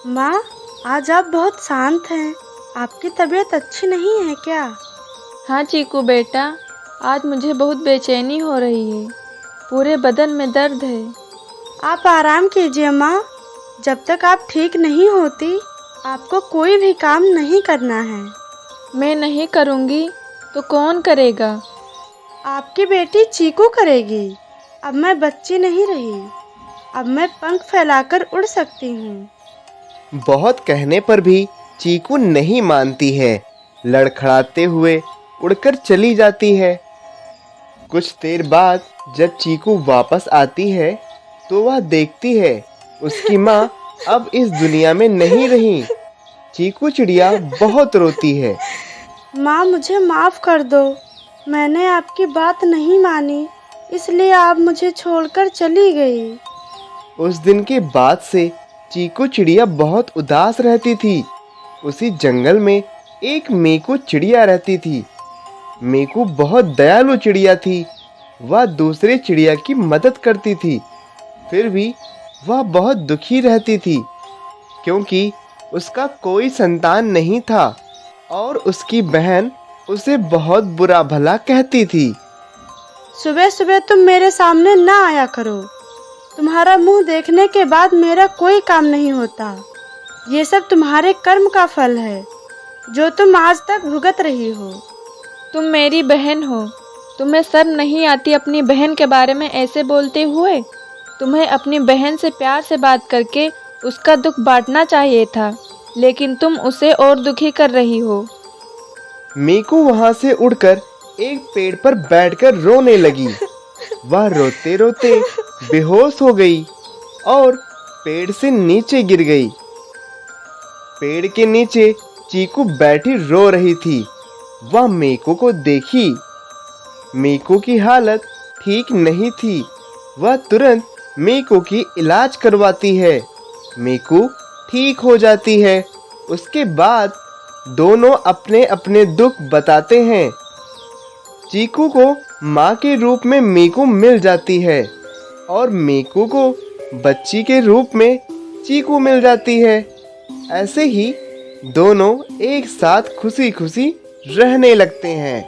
माँ, आज आप बहुत शांत हैं। आपकी तबीयत अच्छी नहीं है क्या? हाँ चीकू बेटा, आज मुझे बहुत बेचैनी हो रही है। पूरे बदन में दर्द है। आप आराम कीजिए माँ। जब तक आप ठीक नहीं होती, आपको कोई भी काम नहीं करना है। मैं नहीं करूँगी तो कौन करेगा? आपकी बेटी चीकू करेगी। अब मैं बच्ची नहीं रही। अब मैं पंख फैलाकर उड़ सकती हूँ। बहुत कहने पर भी चीकू नहीं मानती है। लड़खड़ाते हुए उड़कर चली जाती है। कुछ देर बाद जब चीकू वापस आती है तो वह देखती है उसकी माँ अब इस दुनिया में नहीं रही। चीकू चिड़िया बहुत रोती है। माँ, मुझे माफ़ कर दो। मैंने आपकी बात नहीं मानी, इसलिए आप मुझे छोड़कर चली गई। उस दिन के बाद से चीकू चिड़िया बहुत उदास रहती थी। उसी जंगल में एक मीकू चिड़िया रहती थी। मीकू बहुत दयालु चिड़िया थी। वह दूसरे चिड़िया की मदद करती थी। फिर भी वह बहुत दुखी रहती थी क्योंकि उसका कोई संतान नहीं था और उसकी बहन उसे बहुत बुरा भला कहती थी। सुबह सुबह तुम मेरे सामने ना आया करो। तुम्हारा मुंह देखने के बाद मेरा कोई काम नहीं होता। ये सब तुम्हारे कर्म का फल है, जो तुम आज तक भुगत रही हो। तुम मेरी बहन हो। तुम्हें शर्म नहीं आती अपनी बहन के बारे में ऐसे बोलते हुए? तुम्हें अपनी बहन से प्यार से बात करके उसका दुख बांटना चाहिए था, लेकिन तुम उसे और दुखी कर रही हो। मीकू वहां से उड़कर एक पेड़ पर बैठकर रोने लगी। वह रोते रोते बेहोश हो गई और पेड़ से नीचे गिर गई। पेड़ के नीचे चीकू बैठी रो रही थी। वह मीकू को देखी। मीकू की हालत ठीक नहीं थी। वह तुरंत मीकू की इलाज करवाती है। मीकू ठीक हो जाती है। उसके बाद दोनों अपने अपने दुख बताते हैं। चीकू को माँ के रूप में मीकू मिल जाती है और मीकू को बच्ची के रूप में चीकू मिल जाती है। ऐसे ही दोनों एक साथ खुशी खुशी रहने लगते हैं।